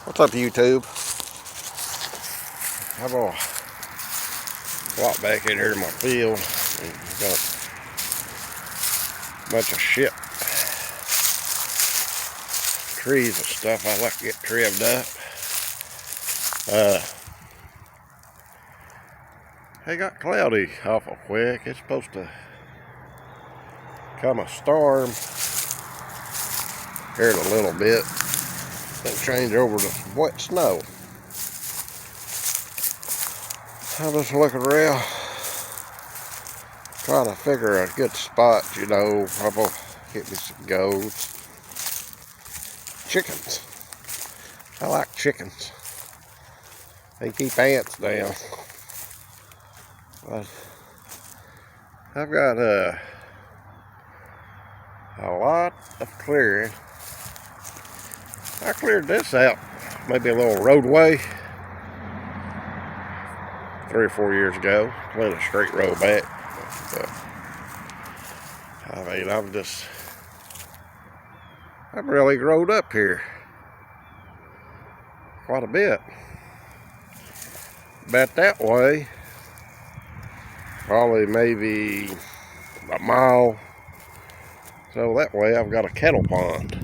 What's up, YouTube? I'm gonna walk back in here to my field and got a bunch of shit, trees and stuff I like to get trimmed up. It got cloudy awful quick. It's supposed to come a storm here in a little bit, then change over to wet snow. I'm just looking around, trying to figure a good spot, I'm gonna get me some goats. Chickens. I like chickens. They keep ants down. But I've got a lot of clearing. I cleared this out, maybe a little roadway 3 or 4 years ago. Went a straight road back. But, I've really growed up here quite a bit. About that way, probably maybe a mile. So that way I've got a kettle pond.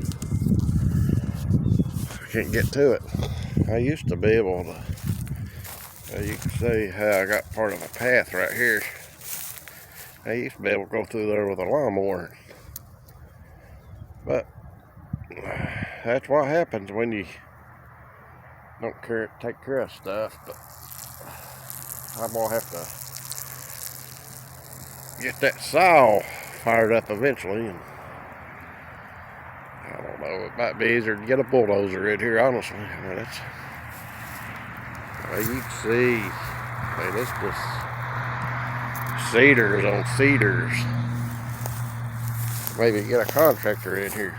I can't get to it. I used to be able to, you can see how I got part of a path right here. I used to be able to go through there with a lawnmower. But that's what happens when you don't take care of stuff. But I'm gonna have to get that saw fired up eventually, and I don't know, it might be easier to get a bulldozer in here, honestly. I mean, it's, you can see, man, it's just cedars on cedars. Maybe get a contractor in here.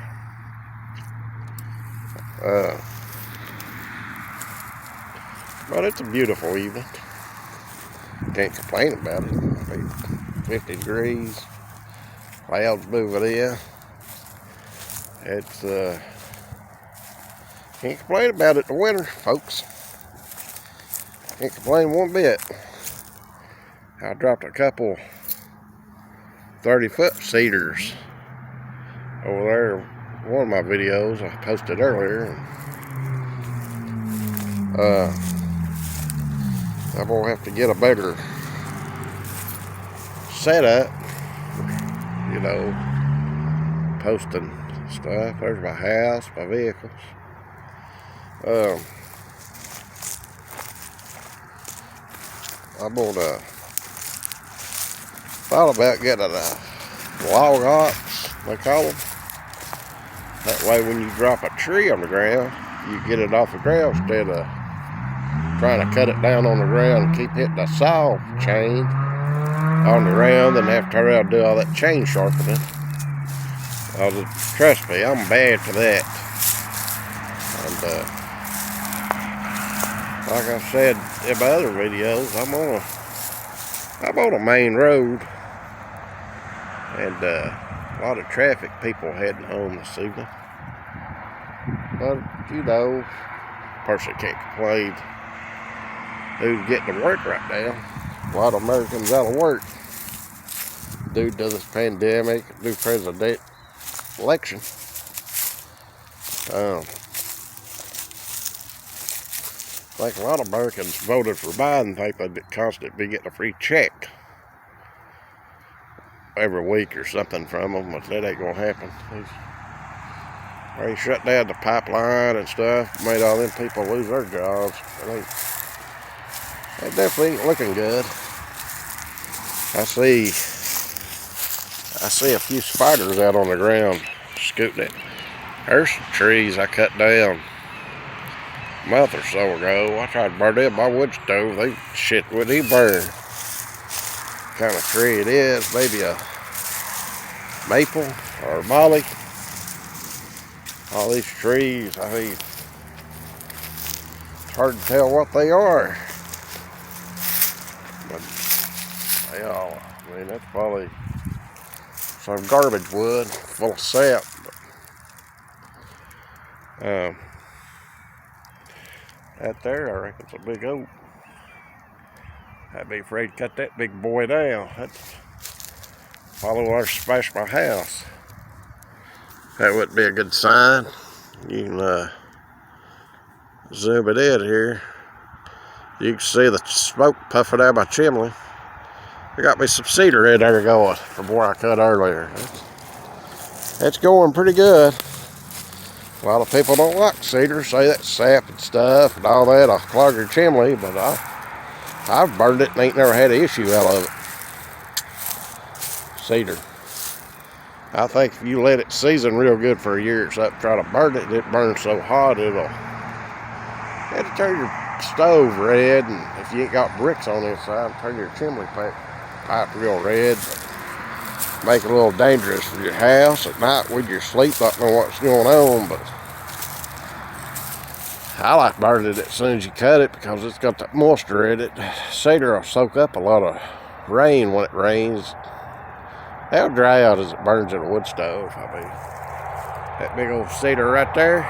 But it's a beautiful evening. Can't complain about it. I mean, 50 degrees, clouds moving in. It's can't complain about it in the winter, folks. Can't complain one bit. I dropped a couple 30-foot cedars over there. One of my videos I posted earlier. I'm gonna have to get a better setup, posting stuff. There's my house, my vehicles. I'm gonna thought about getting a log ox, they call them. That way when you drop a tree on the ground, you get it off the ground instead of trying to cut it down on the ground and keep hitting the saw chain on the ground and have to turn around and do all that chain sharpening. Trust me, I'm bad for that. And like I said in my other videos, I'm on a main road, and a lot of traffic, people heading home this evening. But person can't complain. Who's getting to work right now? A lot of Americans out of work due to this pandemic, new president election. Like a lot of Americans voted for Biden, think they'd constantly be getting a free check every week or something from them, but that ain't gonna happen. He shut down the pipeline and stuff, made all them people lose their jobs. They definitely ain't looking good. I see a few spiders out on the ground scooting it. There's some trees I cut down a month or so ago. I tried to burn them my wood stove. Shit wouldn't even burn. What kind of tree it is? Maybe a maple or a molly. All these trees, I mean, it's hard to tell what they are. But that's probably some garbage wood full of sap. That there, I reckon it's a big oak. I'd be afraid to cut that big boy down. That's follow or smash my house. That wouldn't be a good sign. You can zoom it in here. You can see the smoke puffing out my chimney. I got me some cedar in there going from where I cut earlier. It's going pretty good. A lot of people don't like cedar, say that's sap and stuff and all that. I'll clog your chimney, but I've burned it and ain't never had an issue out of it. Cedar. I think if you let it season real good for a year or something, try to burn it, it burns so hot it'll turn your stove red, and if you ain't got bricks on the inside, turn your chimney pipe real red. Make it a little dangerous for your house at night when you're asleep, not knowing what's going on. But I like burning it as soon as you cut it because it's got that moisture in it. Cedar will soak up a lot of rain when it rains. They'll dry out as it burns in a wood stove. I mean, that big old cedar right there,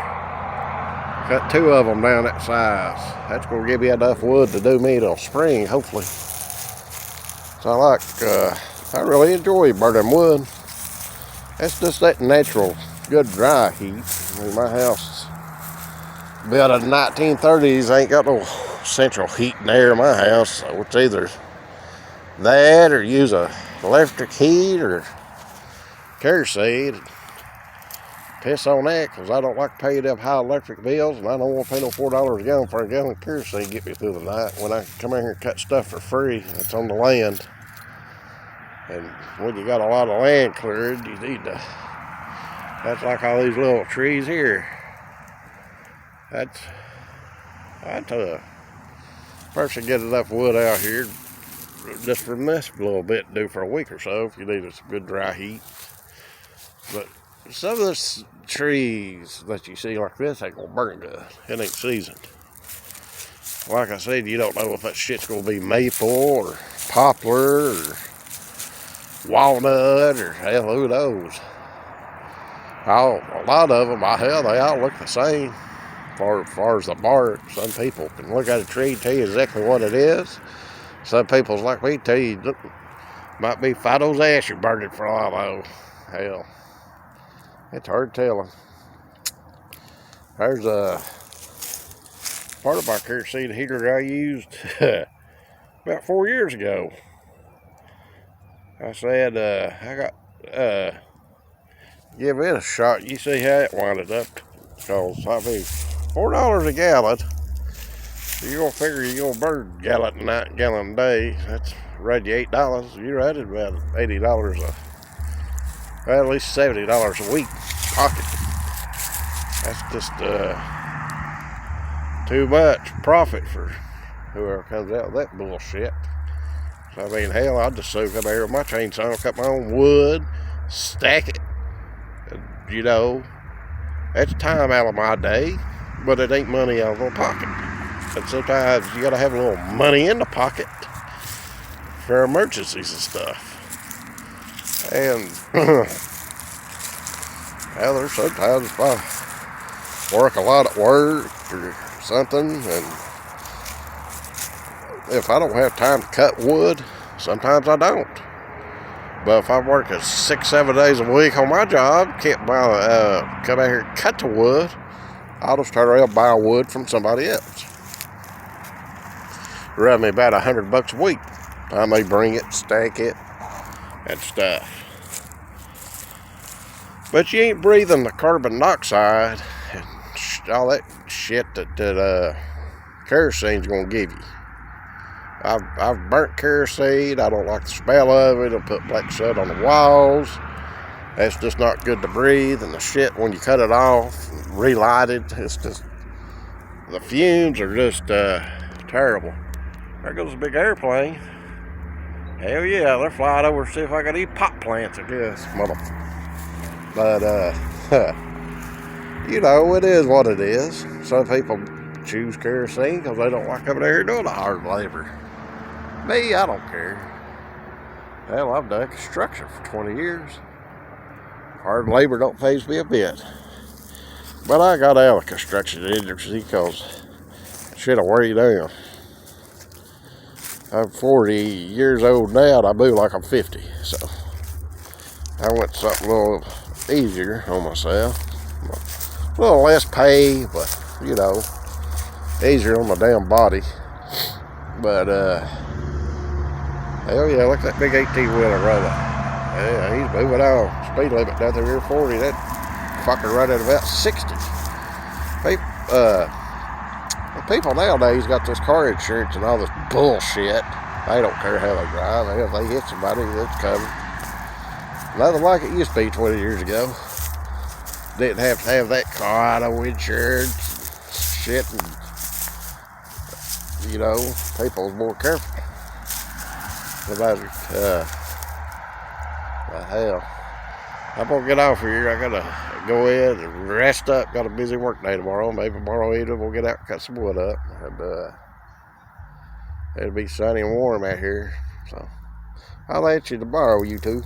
cut 2 of them down that size. That's going to give you enough wood to do me till spring, hopefully. So I really enjoy burning wood. That's just that natural, good dry heat. I mean, my house is built in the 1930s. Ain't got no central heat and air in my house. So it's either that or use a electric heat or kerosene. Piss on that because I don't like paying them high electric bills, and I don't want to pay no $4 a gallon for a gallon of kerosene to get me through the night when I come in here and cut stuff for free. It's on the land. And when you got a lot of land cleared, you need to, that's like all these little trees here. That's a person get enough wood out here just from this a little bit to do for a week or so if you needed some good dry heat. But some of the trees that you see like this ain't gonna burn good. It ain't seasoned. Like I said, you don't know if that shit's gonna be maple or poplar or walnut or hell, who knows. A lot of them, hell, they all look the same as far as the bark. Some people can look at a tree and tell you exactly what it is. Some people's like me tell you, look, might be Fido's ash you burned it for all I know. Hell, it's hard telling. There's a part of my kerosene heater that I used about 4 years ago. I said, I got, give it a shot. You see how it winded up. Because, I mean, $4 a gallon. You're going to figure you're going to burn a gallon a day. That's right, you $8. You're at it about $80 at least $70 a week pocket. That's just too much profit for whoever comes out with that bullshit. So, I mean, hell, I'd just soak up here with my chainsaw, cut my own wood, stack it. And, you know, that's time out of my day, but it ain't money out of my pocket. And sometimes you gotta have a little money in the pocket for emergencies and stuff. And well, there's sometimes if I work a lot at work or something, and if I don't have time to cut wood, sometimes I don't. But if I'm working 6-7 days a week on my job, can't come out here and cut the wood, I'll just turn around and buy wood from somebody else. Run me about $100 a week. I may bring it, stack it, and stuff. But you ain't breathing the carbon dioxide and all that shit that kerosene's gonna give you. I've burnt kerosene. I don't like the smell of it. It'll put black soot on the walls. That's just not good to breathe. And the shit, when you cut it off, relight it, it's just, the fumes are just terrible. There goes a big airplane. Hell yeah, they're flying over to see if I got any pot plants or this mother. But you know, it is what it is. Some people choose kerosene because they don't like coming there doing the hard labor. Me, I don't care. Hell, I've done construction for 20 years. Hard labor don't faze me a bit. But I got out of the construction industry because Shit'll wear you down. I'm 40 years old now, and I move like I'm 50, so I went something a little easier on myself. A little less pay, but, you know, easier on my damn body. But, hell yeah, look at that big 18-wheeler running. Yeah, he's moving on. Speed limit down through here 40. That fucker running about 60. People nowadays got this car insurance and all this bullshit. They don't care how they drive. If they hit somebody, that's covered. Nothing like it used to be 20 years ago. Didn't have to have that car auto insurance shit, and you know, people was more careful about it. Hell, I'm gonna get off here. I gotta go in and rest up. Got a busy work day tomorrow. Maybe tomorrow evening we'll get out and cut some wood up. And it'll be sunny and warm out here. So I'll let you tomorrow, you two.